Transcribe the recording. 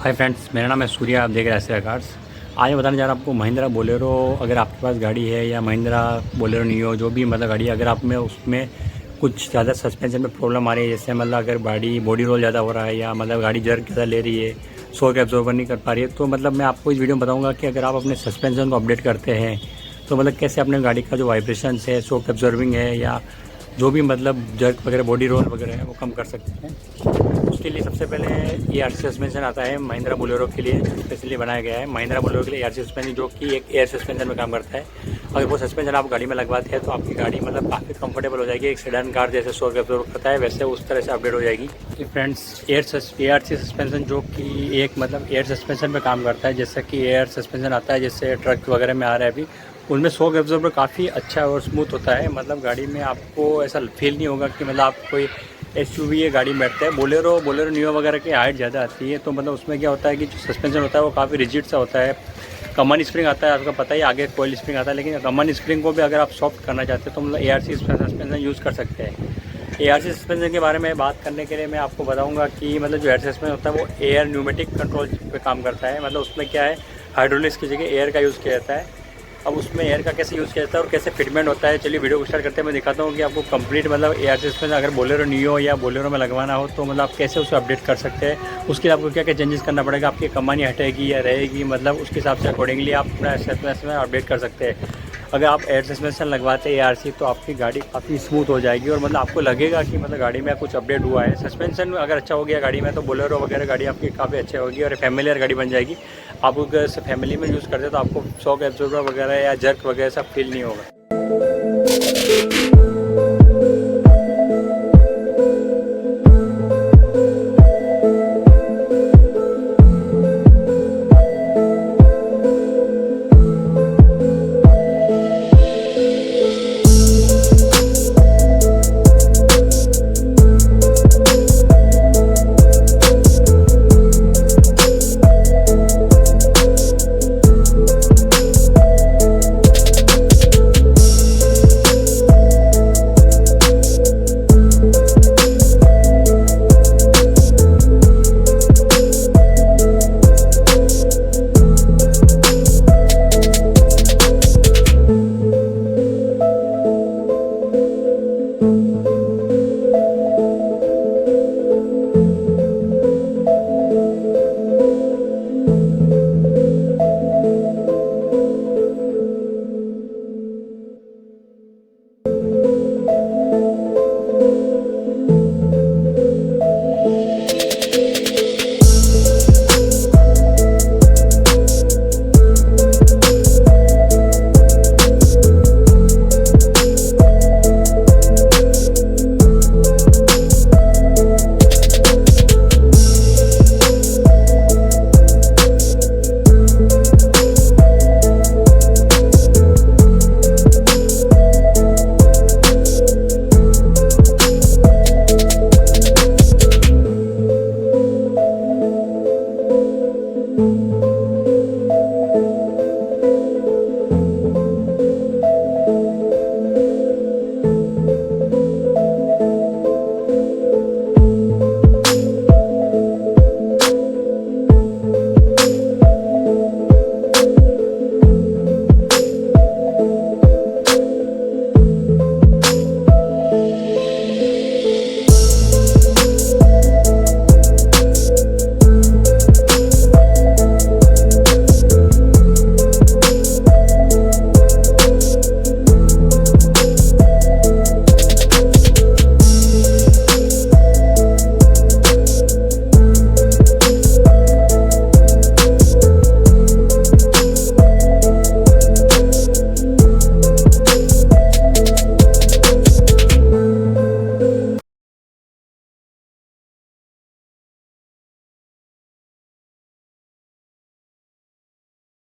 Hi friends, मेरा नाम है सूर्या। आप देख रहे हैं ऐसे कार्स। आज मैं बताने जा रहा हूँ आपको महिंद्रा बोलेरो। अगर आपके पास गाड़ी है या महिंद्रा बोलेरो नियो जो भी मतलब गाड़ी है, अगर आप में उसमें कुछ ज़्यादा सस्पेंशन में प्रॉब्लम आ रही है, जैसे मतलब अगर बॉडी रोल ज़्यादा हो रहा है या मतलब गाड़ी जर्क ज़्यादा ले रही है, शॉक एब्जॉर्बर नहीं कर पा रही है, तो मतलब मैं आपको इस वीडियो में बताऊँगा कि अगर आप अपने सस्पेंशन को अपडेट करते हैं तो मतलब कैसे अपने गाड़ी का जो वाइब्रेशन है, शॉक एब्जॉर्बिंग है या जो भी मतलब जर्क वगैरह बॉडी रोल वगैरह है वो कम कर सकते हैं। उसके लिए सबसे पहले एयर सस्पेंशन आता है महिंद्रा बोलेरो के लिए, स्पेशली बनाया गया है महिंद्रा बोलेरो के लिए एयर सस्पेंशन, जो कि एक एयर सस्पेंशन में काम करता है। अगर वो सस्पेंशन आप गाड़ी में लगवाते हैं तो आपकी गाड़ी मतलब काफ़ी कंफर्टेबल हो जाएगी। एक सेडान कार जैसे शॉक एब्जॉर्ब करता है वैसे उस तरह से अपडेट हो जाएगी। फ्रेंड्स, एयर सस्पेंशन जो कि एक मतलब एयर सस्पेंशन में काम करता है, जैसे कि एयर सस्पेंशन आता है जैसे ट्रक वगैरह में आ रहा है अभी, उनमें शॉक एब्जॉर्बर काफ़ी अच्छा और स्मूथ होता है। मतलब गाड़ी में आपको ऐसा फील नहीं होगा कि मतलब आप कोई एसयूवी ये गाड़ी में बैठते हैं। बोलेरो नियो वगैरह की हाइट ज़्यादा आती है, तो मतलब उसमें क्या होता है कि जो सस्पेंशन होता है वो काफ़ी रिजिड सा होता है। कमन स्प्रिंग आता है, आपको पता ही, आगे कोयल स्प्रिंग आता है, लेकिन कमन स्प्रिंग को भी अगर आप सॉफ्ट करना चाहते हैं तो मतलब एआरसी सस्पेंशन यूज़ कर सकते हैं। एआरसी सस्पेंशन के बारे में बात करने के लिए मैं आपको बताऊंगा कि मतलब जो एयर सस्पेंशन होता है वो एयर न्यूमेटिक कंट्रोल पे काम करता है। मतलब उसमें क्या है, हाइड्रोलिक्स की जगह एयर का यूज़ किया जाता है। अब उसमें एयर का कैसे यूज़ किया जाता है और कैसे फिटमेंट होता है, चलिए वीडियो को स्टार्ट करते हैं। मैं दिखाता हूँ कि आपको कंप्लीट मतलब एयर सस्पेंशन अगर बोलेरो नियो या बोलेरो में लगवाना हो तो मतलब आप कैसे उसे अपडेट कर सकते हैं। उसके लिए आपको क्या क्या चेंजेस करना पड़ेगा, आपकी कमानी हटेगी या रहेगी, मतलब उसके हिसाब से अकॉर्डिंगली आप अपना सस्पेंशन अपडेट कर सकते हैं। अगर आप एयर सस्पेंशन लगवाते हैं एआरसी तो आपकी गाड़ी काफ़ी स्मूथ हो जाएगी और मतलब आपको लगेगा कि मतलब गाड़ी में कुछ अपडेट हुआ है। सस्पेंशन अगर अच्छा हो गया गाड़ी में तो बोलेरो वगैरह गाड़ी आपकी काफ़ी अच्छी होगी और फैमिलियर गाड़ी बन जाएगी। आप अगर फैमिली में यूज़ करते हैं तो आपको शॉक एब्जॉर्बर वगैरह या जर्क वगैरह सब फील नहीं होगा।